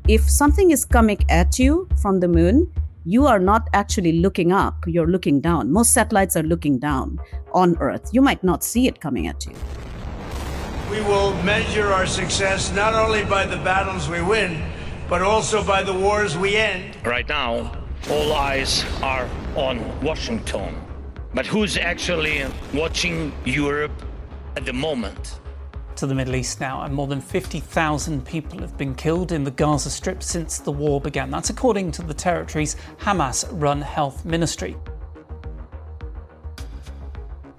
if something is coming at you from the moon, you are not actually looking up, you're looking down. Most satellites are looking down on Earth. You might not see it coming at you. We will measure our success not only by the battles we win, but also by the wars we end. Right now, all eyes are on Washington. But who's actually watching Europe at the moment? To the Middle East now, and more than 50,000 people have been killed in the Gaza Strip since the war began. That's according to the territory's Hamas-run health ministry.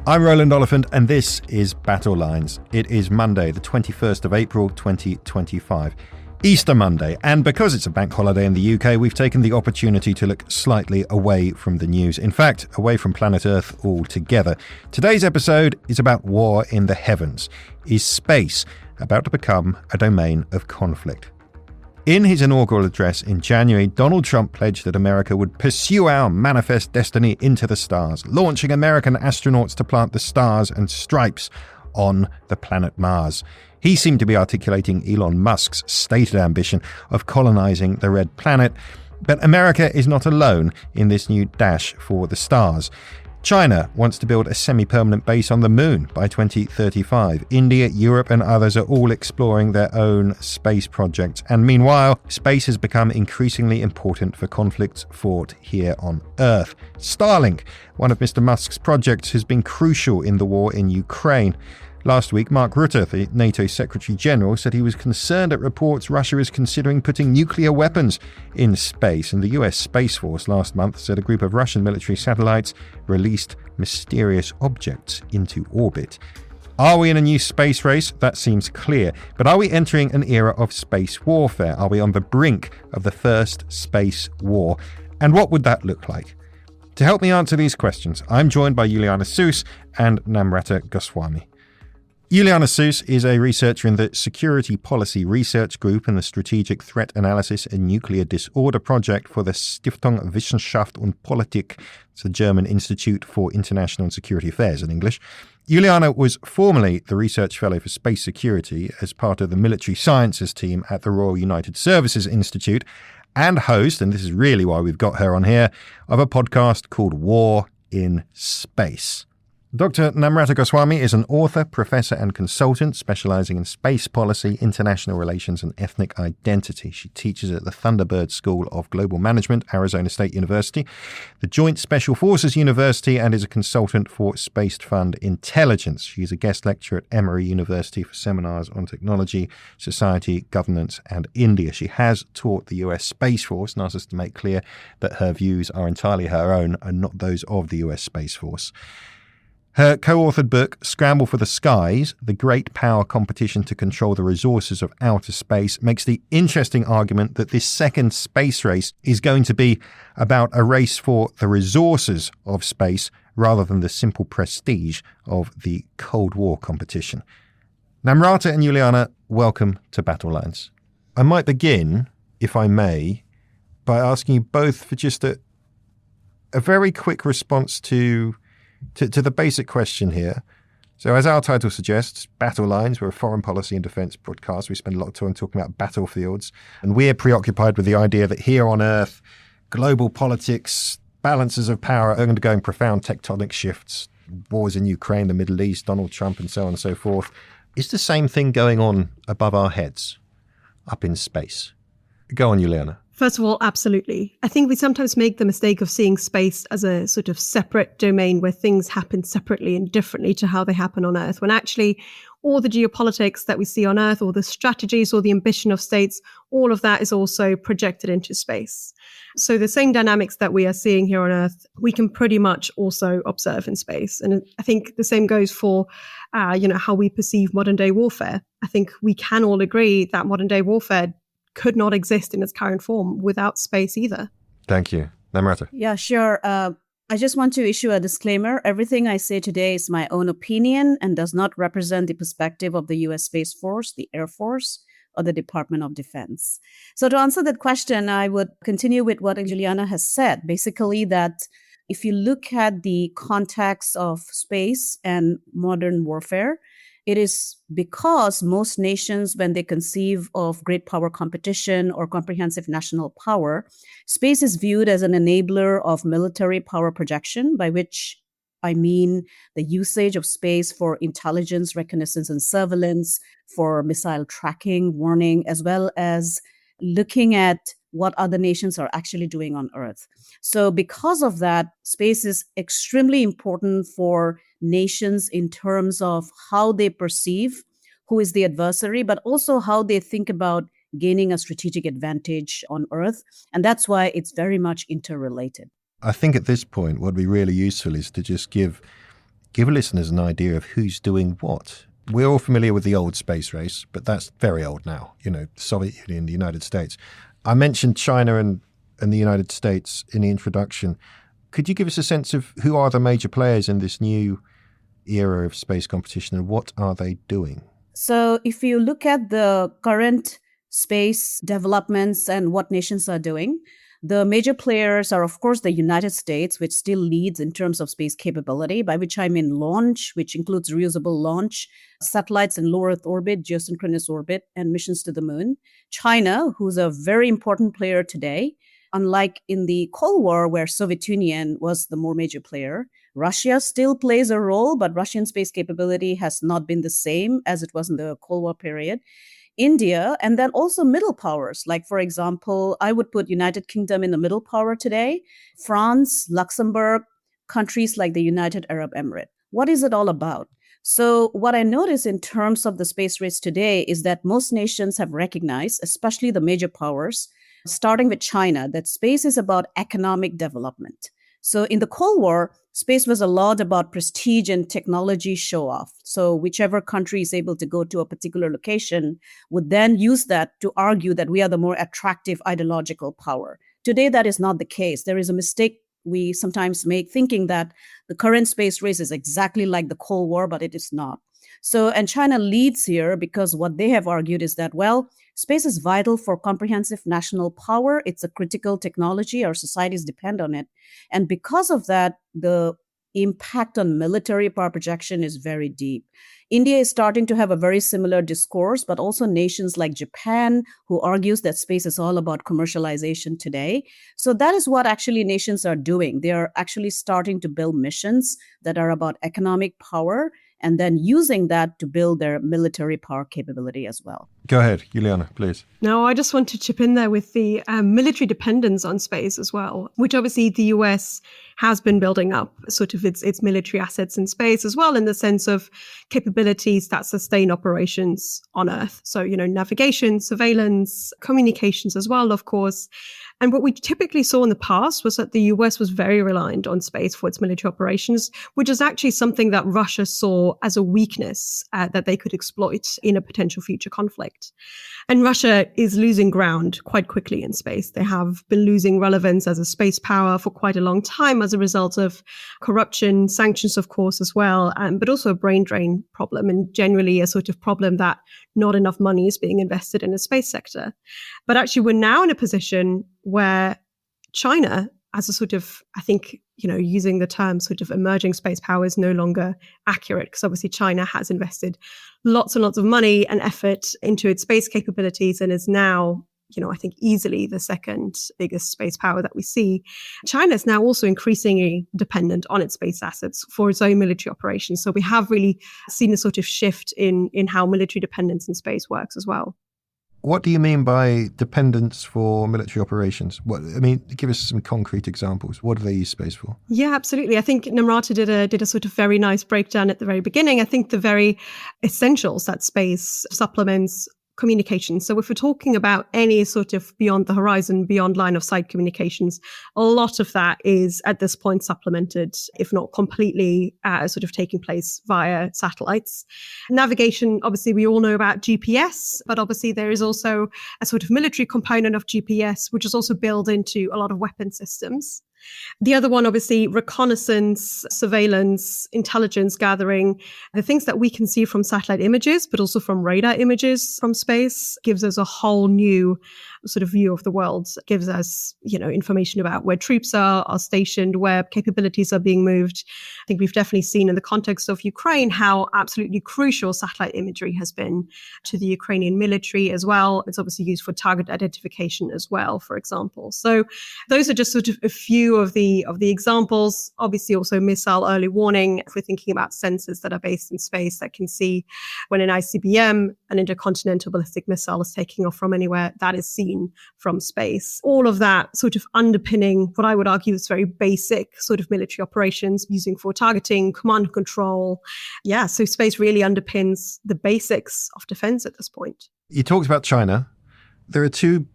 I'm Roland Oliphant, and this is Battle Lines. It is Monday, the 21st of April, 2025. Easter Monday, and because it's a bank holiday in the UK, we've taken the opportunity to look slightly away from the news. In fact, away from planet Earth altogether. Today's episode is about war in the heavens. Is space about to become a domain of conflict? In his inaugural address in January, Donald Trump pledged that America would pursue our manifest destiny into the stars, launching American astronauts to plant the stars and stripes on the planet Mars. He seemed to be articulating Elon Musk's stated ambition of colonizing the red planet, but America is not alone in this new dash for the stars. China wants to build a semi-permanent base on the moon by 2035. India, Europe and others are all exploring their own space projects. And meanwhile, space has become increasingly important for conflicts fought here on Earth. Starlink, one of Mr. Musk's projects, has been crucial in the war in Ukraine. Last week, Mark Rutte, the NATO Secretary General, said he was concerned at reports Russia is considering putting nuclear weapons in space. And the US Space Force last month said a group of Russian military satellites released mysterious objects into orbit. Are we in a new space race? That seems clear. But are we entering an era of space warfare? Are we on the brink of the first space war? And what would that look like? To help me answer these questions, I'm joined by Juliana Suess and Namrata Goswami. Juliana Suess is a researcher in the Security Policy Research Group and the Strategic Threat Analysis and Nuclear Disorder Project for the Stiftung Wissenschaft und Politik. It's the German Institute for International and Security Affairs in English. Juliana was formerly the Research Fellow for Space Security as part of the Military Sciences team at the Royal United Services Institute and host, and this is really why we've got her on here, of a podcast called War in Space. Dr. Namrata Goswami is an author, professor and consultant specializing in space policy, international relations and ethnic identity. She teaches at the Thunderbird School of Global Management, Arizona State University, the Joint Special Forces University, and is a consultant for Space Fund Intelligence. She's a guest lecturer at Emory University for seminars on technology, society, governance and India. She has taught the US Space Force and asks us to make clear that her views are entirely her own and not those of the US Space Force. Her co-authored book, Scramble for the Skies, The Great Power Competition to Control the Resources of Outer Space, makes the interesting argument that this second space race is going to be about a race for the resources of space rather than the simple prestige of the Cold War competition. Namrata and Juliana, welcome to Battle Lines. I might begin, if I may, by asking you both for just a very quick response to the basic question here. So as our title suggests, Battle Lines, we're a foreign policy and defence podcast. We spend a lot of time talking about battlefields. And we're preoccupied with the idea that here on Earth, global politics, balances of power are undergoing profound tectonic shifts. Wars in Ukraine, the Middle East, Donald Trump and so on and so forth. Is the same thing going on above our heads, up in space? Go on, Juliana. First of all, absolutely. I think we sometimes make the mistake of seeing space as a sort of separate domain where things happen separately and differently to how they happen on Earth, when actually all the geopolitics that we see on Earth, or the strategies or the ambition of states, all of that is also projected into space. So the same dynamics that we are seeing here on Earth, we can pretty much also observe in space. And I think the same goes for, how we perceive modern day warfare. I think we can all agree that modern day warfare could not exist in its current form without space either. Thank you. Namrata. Yeah, sure. I just want to issue a disclaimer. Everything I say today is my own opinion and does not represent the perspective of the US Space Force, the Air Force, or the Department of Defense. So to answer that question, I would continue with what Juliana has said. Basically that if you look at the context of space and modern warfare, It is because most nations, when they conceive of great power competition or comprehensive national power, space is viewed as an enabler of military power projection, by which I mean the usage of space for intelligence, reconnaissance, and surveillance, for missile tracking, warning, as well as looking at what other nations are actually doing on Earth. So because of that, space is extremely important for nations in terms of how they perceive who is the adversary, but also how they think about gaining a strategic advantage on Earth. And that's why it's very much interrelated. I think at this point, what would be really useful is to just give listeners an idea of who's doing what. We're all familiar with the old space race, but that's very old now, the Soviet Union, the United States. I mentioned China and the United States in the introduction. Could you give us a sense of who are the major players in this new era of space competition and what are they doing? So if you look at the current space developments and what nations are doing, the major players are, of course, the United States, which still leads in terms of space capability, by which I mean launch, which includes reusable launch, satellites in low Earth orbit, geosynchronous orbit, and missions to the moon. China, who's a very important player today, unlike in the Cold War, where Soviet Union was the more major player. Russia still plays a role, but Russian space capability has not been the same as it was in the Cold War period. India, and then also middle powers. Like, for example, I would put United Kingdom in the middle power today, France, Luxembourg, countries like the United Arab Emirates. What is it all about? So what I notice in terms of the space race today is that most nations have recognized, especially the major powers, starting with China, that space is about economic development. So in the Cold War, space was a lot about prestige and technology show-off. So whichever country is able to go to a particular location would then use that to argue that we are the more attractive ideological power. Today, that is not the case. There is a mistake we sometimes make thinking that the current space race is exactly like the Cold War, but it is not. So, and China leads here because what they have argued is that, well, space is vital for comprehensive national power. It's a critical technology. Our societies depend on it. And because of that, the impact on military power projection is very deep. India is starting to have a very similar discourse, but also nations like Japan, who argues that space is all about commercialization today. So that is what actually nations are doing. They are actually starting to build missions that are about economic power and then using that to build their military power capability as well. Go ahead, Juliana, please. No, I just want to chip in there with the military dependence on space as well, which obviously the US has been building up sort of its military assets in space as well, in the sense of capabilities that sustain operations on Earth. So, navigation, surveillance, communications as well, of course. And what we typically saw in the past was that the US was very reliant on space for its military operations, which is actually something that Russia saw as a weakness that they could exploit in a potential future conflict. And Russia is losing ground quite quickly in space. They have been losing relevance as a space power for quite a long time as a result of corruption, sanctions, of course, as well, but also a brain drain problem and generally a sort of problem that not enough money is being invested in the space sector. But actually, we're now in a position where China, as a sort of, I think, using the term sort of emerging space power is no longer accurate, because obviously China has invested lots and lots of money and effort into its space capabilities and is now, I think easily the second biggest space power that we see. China is now also increasingly dependent on its space assets for its own military operations. So we have really seen a sort of shift in how military dependence in space works as well. What do you mean by dependence for military operations? Give us some concrete examples. What do they use space for? Yeah, absolutely. I think Namrata did a sort of very nice breakdown at the very beginning. I think the very essentials that space supplements communication. So if we're talking about any sort of beyond the horizon, beyond line of sight communications, a lot of that is at this point supplemented, if not completely sort of taking place via satellites. Navigation, obviously we all know about GPS, but obviously there is also a sort of military component of GPS, which is also built into a lot of weapon systems. The other one, obviously, reconnaissance, surveillance, intelligence gathering, the things that we can see from satellite images, but also from radar images from space, gives us a whole new sort of view of the world. It gives us, information about where troops are stationed, where capabilities are being moved. I think we've definitely seen in the context of Ukraine how absolutely crucial satellite imagery has been to the Ukrainian military as well. It's obviously used for target identification as well, for example. So those are just sort of a few of the examples. Obviously also missile early warning, if we're thinking about sensors that are based in space that can see when an ICBM, an intercontinental ballistic missile, is taking off from anywhere, that is seen from space. All of that sort of underpinning what I would argue is very basic sort of military operations using for targeting, command and control. Yeah, so space really underpins the basics of defense at this point. You talked about China. There are two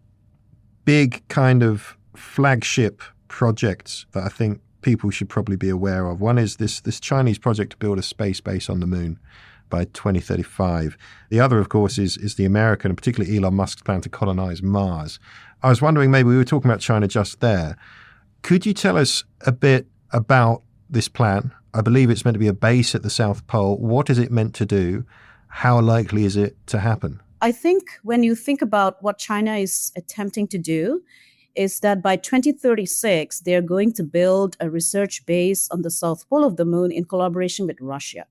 big kind of flagship projects that I think people should probably be aware of. One is this Chinese project to build a space base on the moon by 2035. The other, of course, is the American, and particularly Elon Musk's plan to colonize Mars. I was wondering, maybe we were talking about China just there. Could you tell us a bit about this plan? I believe it's meant to be a base at the South Pole. What is it meant to do? How likely is it to happen? I think when you think about what China is attempting to do, is that by 2036, they're going to build a research base on the South Pole of the moon in collaboration with Russia.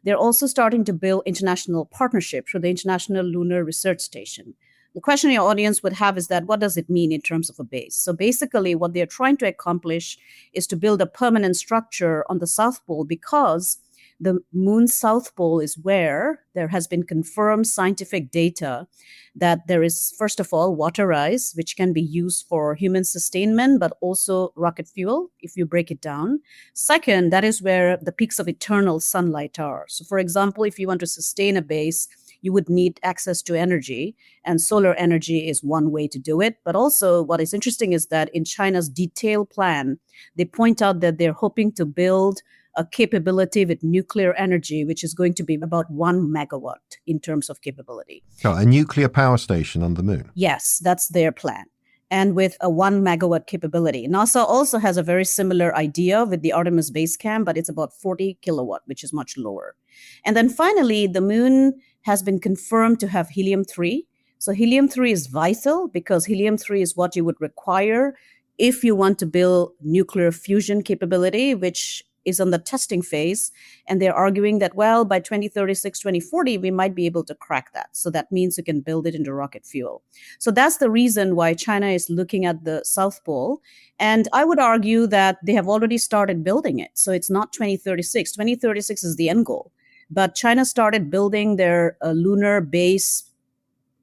They're also starting to build international partnerships for the International Lunar Research Station. The question your audience would have is that, what does it mean in terms of a base? So basically, what they're trying to accomplish is to build a permanent structure on the South Pole, because the moon's South Pole is where there has been confirmed scientific data that there is, first of all, water ice, which can be used for human sustainment, but also rocket fuel, if you break it down. Second, that is where the peaks of eternal sunlight are. So, for example, if you want to sustain a base, you would need access to energy, and solar energy is one way to do it. But also, what is interesting is that in China's detailed plan, they point out that they're hoping to build a capability with nuclear energy, which is going to be about 1 megawatt in terms of capability. Oh, a nuclear power station on the moon? Yes, that's their plan. And with a 1 megawatt capability. NASA also has a very similar idea with the Artemis base camp, but it's about 40 kilowatt, which is much lower. And then finally, the moon has been confirmed to have helium-3. So helium-3 is vital because helium-3 is what you would require if you want to build nuclear fusion capability, which is on the testing phase. And they're arguing that, well, by 2036, 2040, we might be able to crack that. So that means you can build it into rocket fuel. So that's the reason why China is looking at the South Pole. And I would argue that they have already started building it. So it's not 2036. 2036 is the end goal. But China started building their lunar base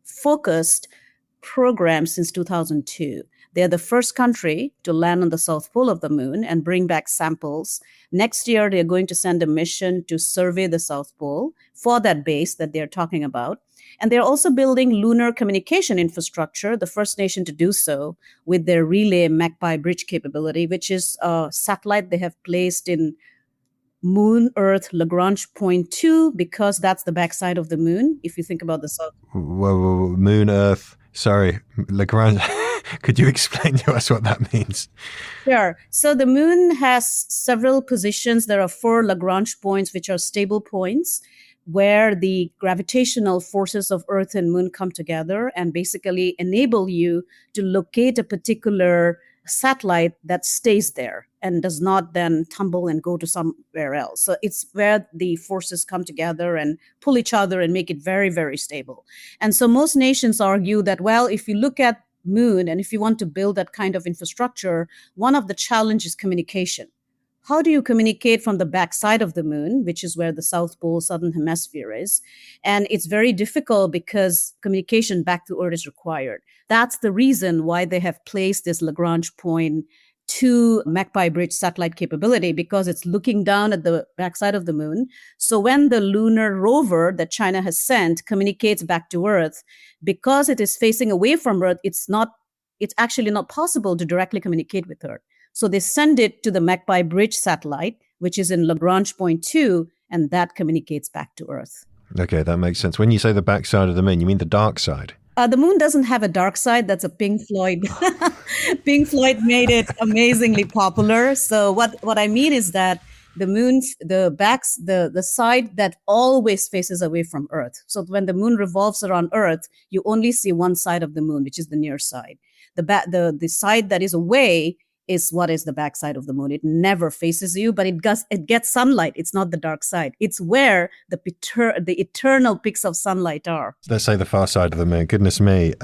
focused program since 2002. They're the first country to land on the South Pole of the moon and bring back samples. Next year, they're going to send a mission to survey the South Pole for that base that they're talking about. And they're also building lunar communication infrastructure, the first nation to do so, with their relay Magpie bridge capability, which is a satellite they have placed in Moon Earth Lagrange point 2, because that's the backside of the moon, if you think about the South. Whoa, Moon Earth. Sorry, Lagrange. Could you explain to us what that means? Sure. So the moon has several positions. There are 4 Lagrange points, which are stable points, where the gravitational forces of Earth and moon come together and basically enable you to locate a particular satellite that stays there and does not then tumble and go to somewhere else. So it's where the forces come together and pull each other and make it very, very stable. And so most nations argue that, well, if you look at moon and if you want to build that kind of infrastructure, one of the challenges is communication. How do you communicate from the backside of the moon, which is where the South Pole, Southern Hemisphere is? And it's very difficult because communication back to Earth is required. That's the reason why they have placed this Lagrange point 2 Magpie bridge satellite capability, because it's looking down at the backside of the moon. So when the lunar rover that China has sent communicates back to Earth, because it is facing away from Earth, it's actually not possible to directly communicate with Earth. So they send it to the Magpie bridge satellite, which is in Lagrange point 2, and that communicates back to Earth. Okay, that makes sense. When you say the backside of the moon, you mean the dark side? The moon doesn't have a dark side. That's a Pink Floyd. Pink Floyd made it amazingly popular. So what I mean is that the moon's the side that always faces away from Earth. So when the moon revolves around Earth, you only see one side of the moon, which is the near side. The side that is away is what is the backside of the moon. It never faces you, but it gets sunlight. It's not the dark side. It's where the eternal peaks of sunlight are. Let's say the far side of the moon. Goodness me.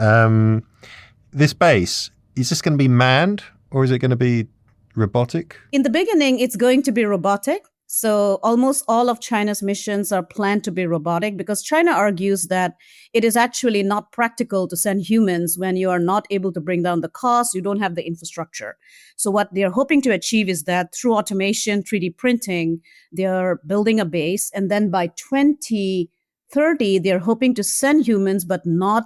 This base, is this going to be manned or is it going to be robotic? In the beginning, it's going to be robotic. So almost all of China's missions are planned to be robotic because China argues that it is actually not practical to send humans when you are not able to bring down the cost, you don't have the infrastructure. So what they're hoping to achieve is that through automation, 3D printing, they're building a base. And then by 2030, they're hoping to send humans, but not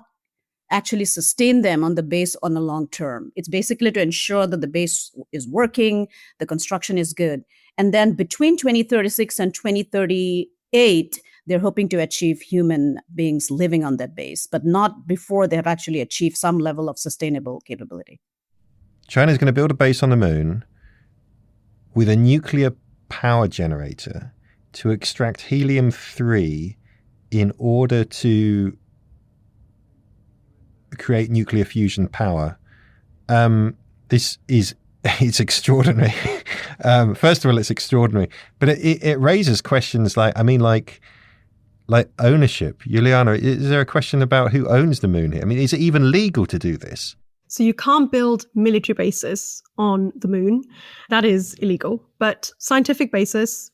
actually sustain them on the base on the long term. It's basically to ensure that the base is working, the construction is good. And then between 2036 and 2038, they're hoping to achieve human beings living on that base, but not before they have actually achieved some level of sustainable capability. China's going to build a base on the moon with a nuclear power generator to extract helium-3 in order to create nuclear fusion power. It's extraordinary. First of all, it's extraordinary, but it raises questions like ownership. Juliana, is there a question about who owns the moon here? I mean, is it even legal to do this? So you can't build military bases on the moon. That is illegal. But scientific bases,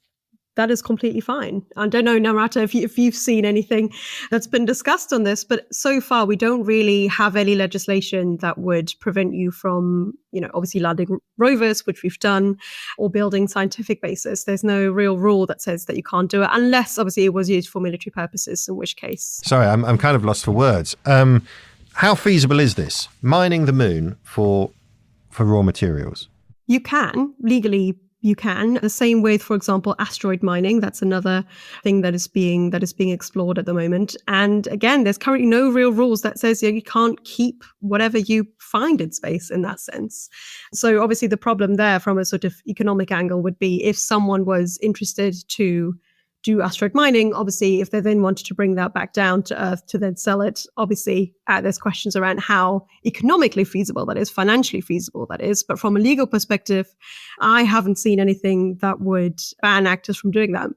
that is completely fine. I don't know, Namrata, if you've seen anything that's been discussed on this, but so far we don't really have any legislation that would prevent you from, obviously landing rovers, which we've done, or building scientific bases. There's no real rule that says that you can't do it, unless obviously it was used for military purposes, in which case. Sorry, I'm kind of lost for words. How feasible is this? Mining the moon for raw materials? You can, legally. You can. The same with, for example, asteroid mining. That's another thing that is being explored at the moment. And again, there's currently no real rules that says you can't keep whatever you find in space in that sense. So obviously the problem there from a sort of economic angle would be if someone was interested to do asteroid mining, obviously, if they then wanted to bring that back down to Earth to then sell it, obviously, there's questions around how economically feasible that is, financially feasible that is. But from a legal perspective, I haven't seen anything that would ban actors from doing that,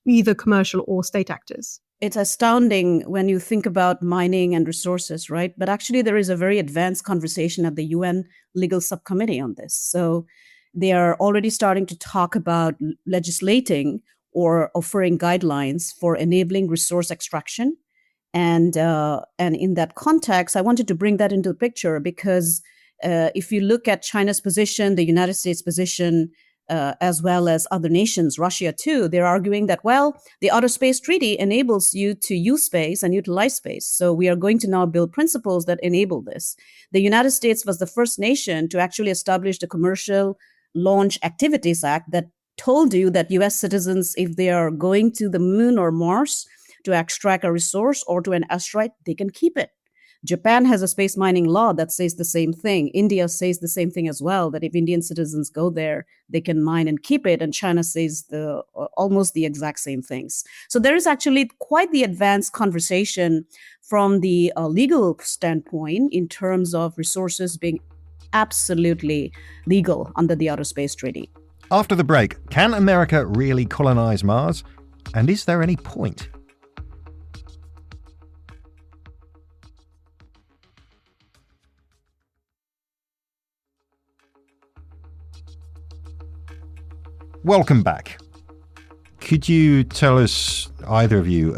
either commercial or state actors. It's astounding when you think about mining and resources, right? But actually, there is a very advanced conversation at the UN Legal Subcommittee on this. So they are already starting to talk about legislating or offering guidelines for enabling resource extraction. And in that context, I wanted to bring that into the picture because if you look at China's position, the United States position, as well as other nations, Russia too, they're arguing that, well, the Outer Space Treaty enables you to use space and utilize space. So we are going to now build principles that enable this. The United States was the first nation to actually establish the Commercial Launch Activities Act that told you that U.S. citizens, if they are going to the moon or Mars to extract a resource or to an asteroid, they can keep it. Japan has a space mining law that says the same thing. India says the same thing as well, that if Indian citizens go there, they can mine and keep it. And China says almost the exact same things. So there is actually quite the advanced conversation from the legal standpoint in terms of resources being absolutely legal under the Outer Space Treaty. After the break, can America really colonize Mars? And is there any point? Welcome back. Could you tell us, either of you,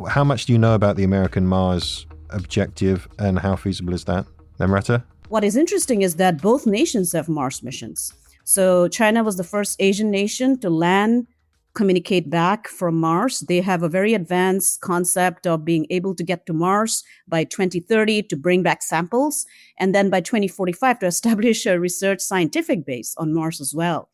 how much do you know about the American Mars objective and how feasible is that? Namrata? What is interesting is that both nations have Mars missions. So China was the first Asian nation to land, communicate back from Mars. They have a very advanced concept of being able to get to Mars by 2030 to bring back samples, and then by 2045 to establish a research scientific base on Mars as well.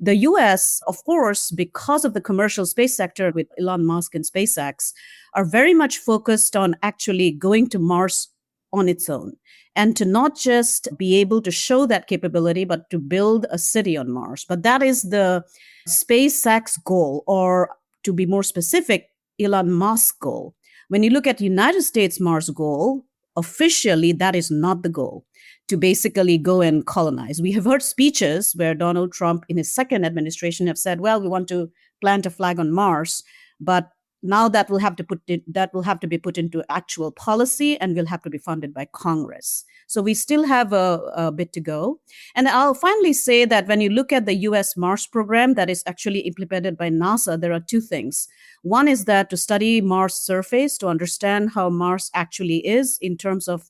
The US, of course, because of the commercial space sector with Elon Musk and SpaceX, are very much focused on actually going to Mars on its own. And to not just be able to show that capability, but to build a city on Mars. But that is the SpaceX goal, or to be more specific, Elon Musk's goal. When you look at United States Mars goal, officially that is not the goal, to basically go and colonize. We have heard speeches where Donald Trump in his second administration have said, well, we want to plant a flag on Mars, but now that will have to be put into actual policy and will have to be funded by Congress. So we still have a bit to go. And I'll finally say that when you look at the US Mars program that is actually implemented by NASA, there are two things. One is that to study Mars surface, to understand how Mars actually is in terms of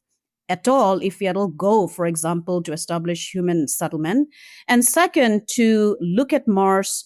at all, if we at all go, for example, to establish human settlement. And second, to look at Mars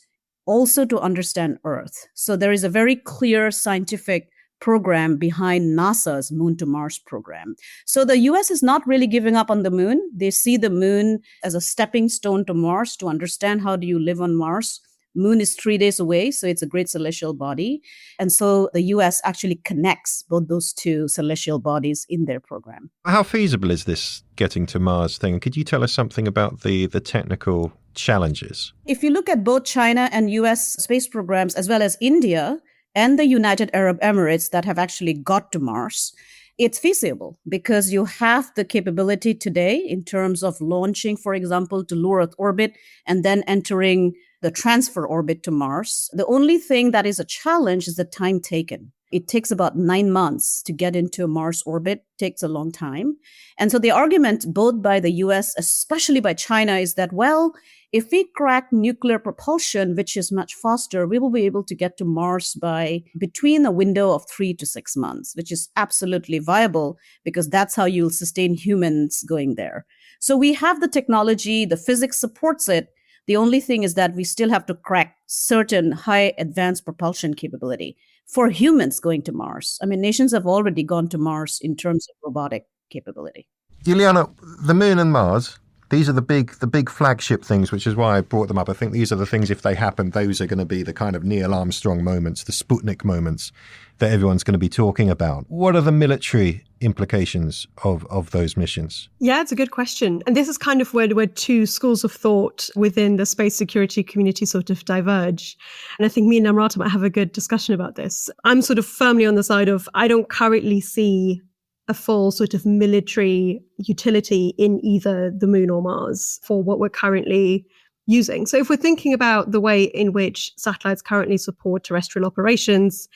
also to understand Earth. So there is a very clear scientific program behind NASA's Moon to Mars program. So the US is not really giving up on the moon. They see the moon as a stepping stone to Mars to understand how do you live on Mars. Moon is 3 days away, so it's a great celestial body. And so the US actually connects both those two celestial bodies in their program. How feasible is this getting to Mars thing? Could you tell us something about the technical challenges? If you look at both China and US space programs, as well as India and the United Arab Emirates that have actually got to Mars, it's feasible because you have the capability today in terms of launching, for example, to low Earth orbit and then entering the transfer orbit to Mars. The only thing that is a challenge is the time taken. It takes about 9 months to get into Mars orbit, takes a long time. And so the argument both by the US, especially by China, is that, well, if we crack nuclear propulsion, which is much faster, we will be able to get to Mars by between a window of 3 to 6 months, which is absolutely viable because that's how you'll sustain humans going there. So we have the technology, the physics supports it. The only thing is that we still have to crack certain high advanced propulsion capability for humans going to Mars. I mean, nations have already gone to Mars in terms of robotic capability. Juliana, the moon and Mars, these are the big flagship things, which is why I brought them up. I think these are the things, if they happen, those are going to be the kind of Neil Armstrong moments, the Sputnik moments that everyone's going to be talking about. What are the military implications of those missions? Yeah, it's a good question. And this is kind of where two schools of thought within the space security community sort of diverge. And I think me and Namrata might have a good discussion about this. I'm sort of firmly on the side of, I don't currently see a full sort of military utility in either the moon or Mars for what we're currently using. So if we're thinking about the way in which satellites currently support terrestrial operations,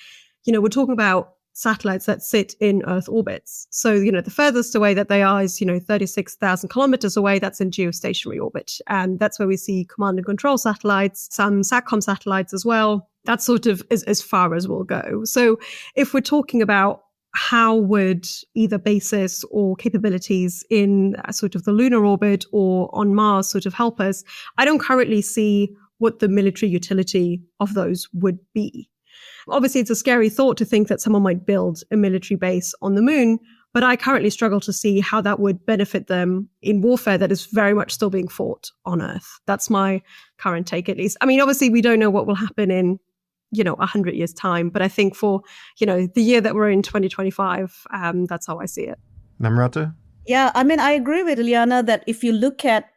we're talking about satellites that sit in Earth orbits. So, the furthest away that they are is, 36,000 kilometers away. That's in geostationary orbit. And that's where we see command and control satellites, some SATCOM satellites as well. That sort of is as far as we'll go. So if we're talking about how would either bases or capabilities in sort of the lunar orbit or on Mars sort of help us, I don't currently see what the military utility of those would be. Obviously, it's a scary thought to think that someone might build a military base on the moon, but I currently struggle to see how that would benefit them in warfare that is very much still being fought on Earth. That's my current take, at least. I mean, obviously, we don't know what will happen in 100 years' time. But I think for, the year that we're in 2025, that's how I see it. Namrata? Yeah, I mean, I agree with Juliana that if you look at,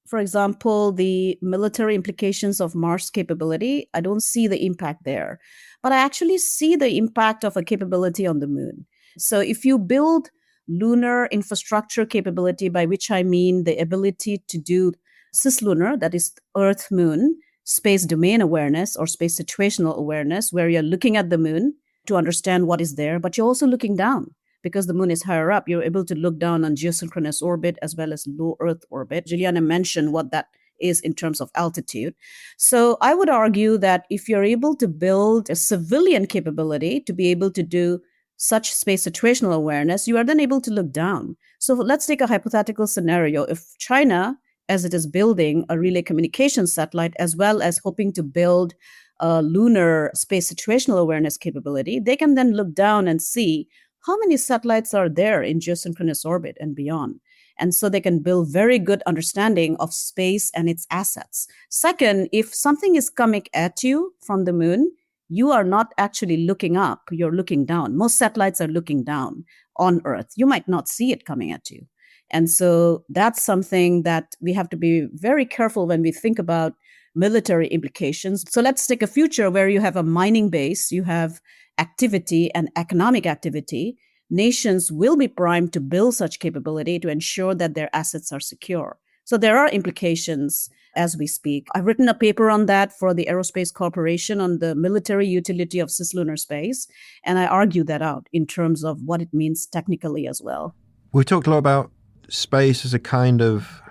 for example, the military implications of Mars capability, I don't see the impact there. But I actually see the impact of a capability on the moon. So if you build lunar infrastructure capability, by which I mean the ability to do cislunar, that is Earth-Moon, space domain awareness or space situational awareness, where you're looking at the moon to understand what is there, but you're also looking down because the moon is higher up. You're able to look down on geosynchronous orbit as well as low Earth orbit. Juliana mentioned what that is in terms of altitude. So I would argue that if you're able to build a civilian capability to be able to do such space situational awareness, you are then able to look down. So let's take a hypothetical scenario. If China, as it is building a relay communication satellite, as well as hoping to build a lunar space situational awareness capability, they can then look down and see how many satellites are there in geosynchronous orbit and beyond. And so they can build very good understanding of space and its assets. Second, if something is coming at you from the moon, you are not actually looking up, you're looking down. Most satellites are looking down on Earth. You might not see it coming at you. And so that's something that we have to be very careful when we think about military implications. So let's take a future where you have a mining base, you have activity and economic activity. Nations will be primed to build such capability to ensure that their assets are secure. So there are implications as we speak. I've written a paper on that for the Aerospace Corporation on the military utility of cislunar space, and I argue that out in terms of what it means technically as well. We've talked a lot about space as a kind of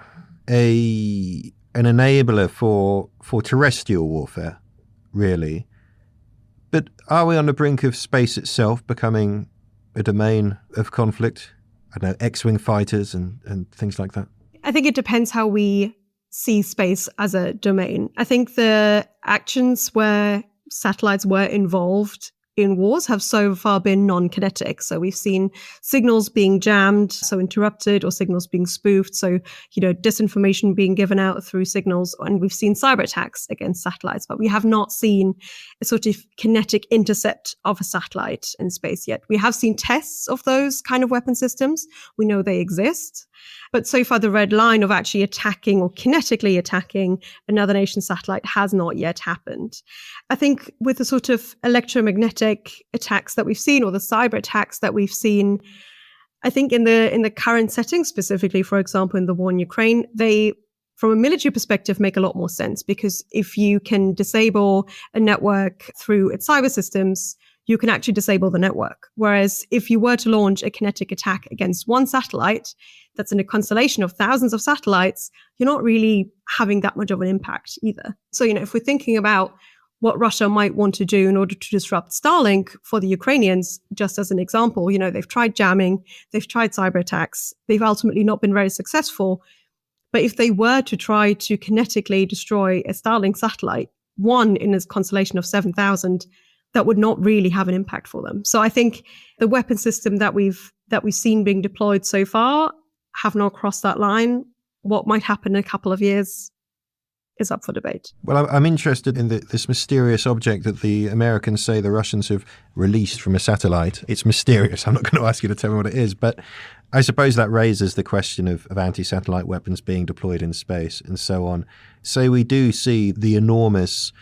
an enabler for terrestrial warfare, really. But are we on the brink of space itself becoming a domain of conflict? I don't know, X-wing fighters and things like that? I think it depends how we see space as a domain. I think the actions where satellites were involved in wars have so far been non-kinetic. So we've seen signals being jammed, so interrupted, or signals being spoofed. So, disinformation being given out through signals. And we've seen cyber attacks against satellites, but we have not seen a sort of kinetic intercept of a satellite in space yet. We have seen tests of those kind of weapon systems. We know they exist. But so far, the red line of actually attacking or kinetically attacking another nation's satellite has not yet happened. I think with the sort of electromagnetic attacks that we've seen, or the cyber attacks that we've seen, I think in the current setting, specifically, for example, in the war in Ukraine, they, from a military perspective, make a lot more sense, because if you can disable a network through its cyber systems, you can actually disable the network. Whereas if you were to launch a kinetic attack against one satellite that's in a constellation of thousands of satellites, you're not really having that much of an impact either. So, if we're thinking about what Russia might want to do in order to disrupt Starlink for the Ukrainians, just as an example, they've tried jamming, they've tried cyber attacks, they've ultimately not been very successful. But if they were to try to kinetically destroy a Starlink satellite, one in a constellation of 7,000, that would not really have an impact for them. So I think the weapon system that we've seen being deployed so far have not crossed that line. What might happen in a couple of years is up for debate. Well, I'm interested in this mysterious object that the Americans say the Russians have released from a satellite. It's mysterious. I'm not going to ask you to tell me what it is, but I suppose that raises the question of anti-satellite weapons being deployed in space and so on. So we do see the enormous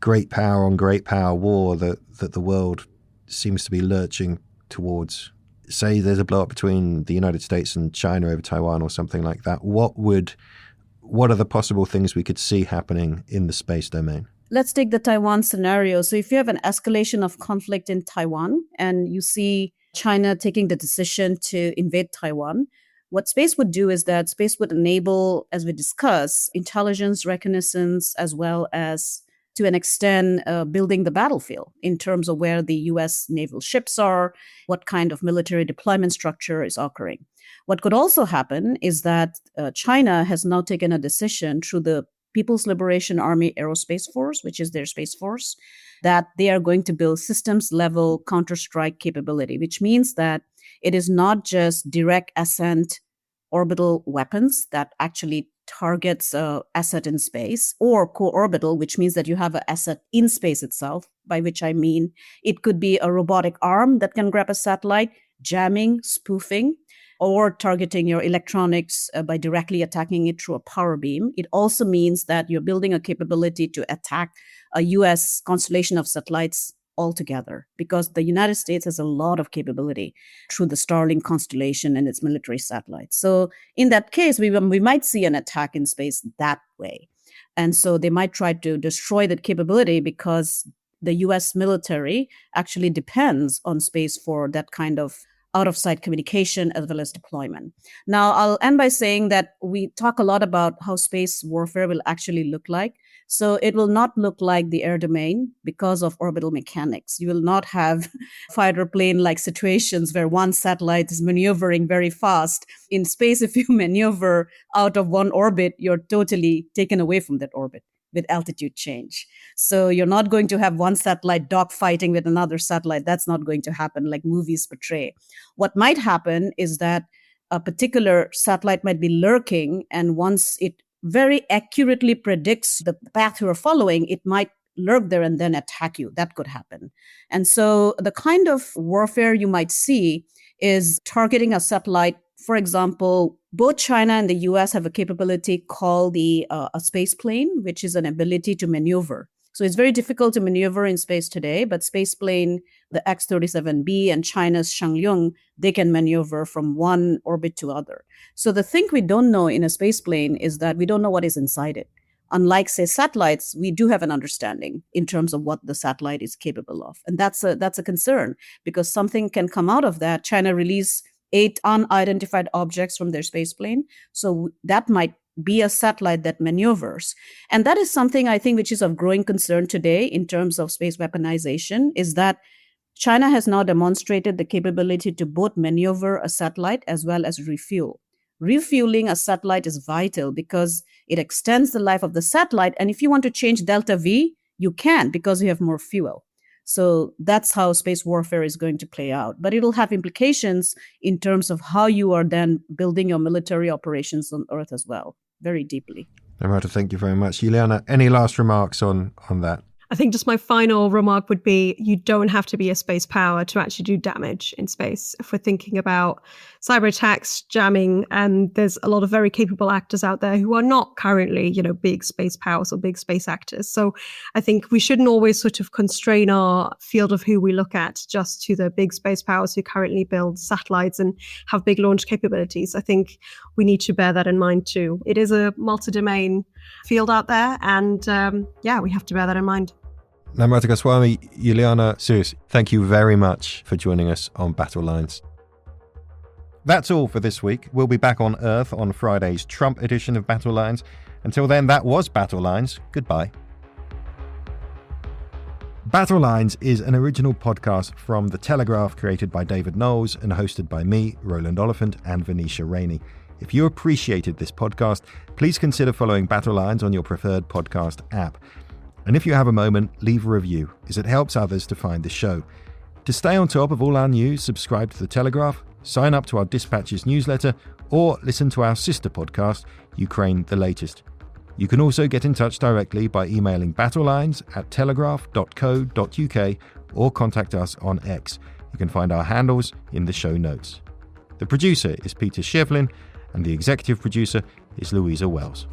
great power on great power war that the world seems to be lurching towards. Say there's a blow up between the United States and China over Taiwan or something like that. What are the possible things we could see happening in the space domain? Let's take the Taiwan scenario. So if you have an escalation of conflict in Taiwan and you see China taking the decision to invade Taiwan, what space would do is that space would enable, as we discussed, intelligence, reconnaissance, as well as to an extent, building the battlefield in terms of where the U.S. naval ships are, what kind of military deployment structure is occurring. What could also happen is that China has now taken a decision through the People's Liberation Army Aerospace Force, which is their space force, that they are going to build systems-level counter-strike capability, which means that it is not just direct ascent orbital weapons that actually targets asset in space, or co-orbital, which means that you have an asset in space itself, by which I mean it could be a robotic arm that can grab a satellite, jamming, spoofing, or targeting your electronics by directly attacking it through a power beam. It also means that you're building a capability to attack a US constellation of satellites altogether, because the United States has a lot of capability through the Starlink constellation and its military satellites. So in that case, we might see an attack in space that way. And so they might try to destroy that capability because the US military actually depends on space for that kind of out-of-sight communication as well as deployment. Now, I'll end by saying that we talk a lot about how space warfare will actually look like. So it will not look like the air domain because of orbital mechanics. You will not have fighter plane-like situations where one satellite is maneuvering very fast. In space, if you maneuver out of one orbit, you're totally taken away from that orbit with altitude change. So you're not going to have one satellite dogfighting with another satellite. That's not going to happen like movies portray. What might happen is that a particular satellite might be lurking, and once it very accurately predicts the path you're following, it might lurk there and then attack you. That could happen. And so the kind of warfare you might see is targeting a satellite. For example, both China and the US have a capability called a space plane, which is an ability to maneuver. So it's very difficult to maneuver in space today, but space plane, the X-37B and China's Shangyong, they can maneuver from one orbit to other. So the thing we don't know in a space plane is that we don't know what is inside it. Unlike, say, satellites, we do have an understanding in terms of what the satellite is capable of. And that's a concern, because something can come out of that. China released 8 unidentified objects from their space plane. So that might be a satellite that maneuvers. And that is something I think which is of growing concern today in terms of space weaponization, is that China has now demonstrated the capability to both maneuver a satellite as well as refuel. Refueling a satellite is vital because it extends the life of the satellite. And if you want to change delta V, you can, because you have more fuel. So that's how space warfare is going to play out. But it'll have implications in terms of how you are then building your military operations on Earth as well, very deeply. Namrata, thank you very much. Juliana, any last remarks on that? I think just my final remark would be, you don't have to be a space power to actually do damage in space. If we're thinking about cyber attacks, jamming, and there's a lot of very capable actors out there who are not currently, big space powers or big space actors. So I think we shouldn't always sort of constrain our field of who we look at just to the big space powers who currently build satellites and have big launch capabilities. I think we need to bear that in mind too. It is a multi-domain field out there, and we have to bear that in mind. Namrata Goswami, Juliana Suess, thank you very much for joining us on Battle Lines. That's all for this week. We'll be back on Earth on Friday's Trump edition of Battle Lines. Until then, that was Battle Lines. Goodbye. Battle Lines is an original podcast from The Telegraph, created by David Knowles and hosted by me, Roland Oliphant, and Venetia Rainey. If you appreciated this podcast, please consider following Battle Lines on your preferred podcast app. And if you have a moment, leave a review, as it helps others to find the show. To stay on top of all our news, subscribe to The Telegraph, sign up to our Dispatches newsletter, or listen to our sister podcast, Ukraine the Latest. You can also get in touch directly by emailing battlelines@telegraph.co.uk or contact us on X. You can find our handles in the show notes. The producer is Peter Shevlin, and the executive producer is Louisa Wells.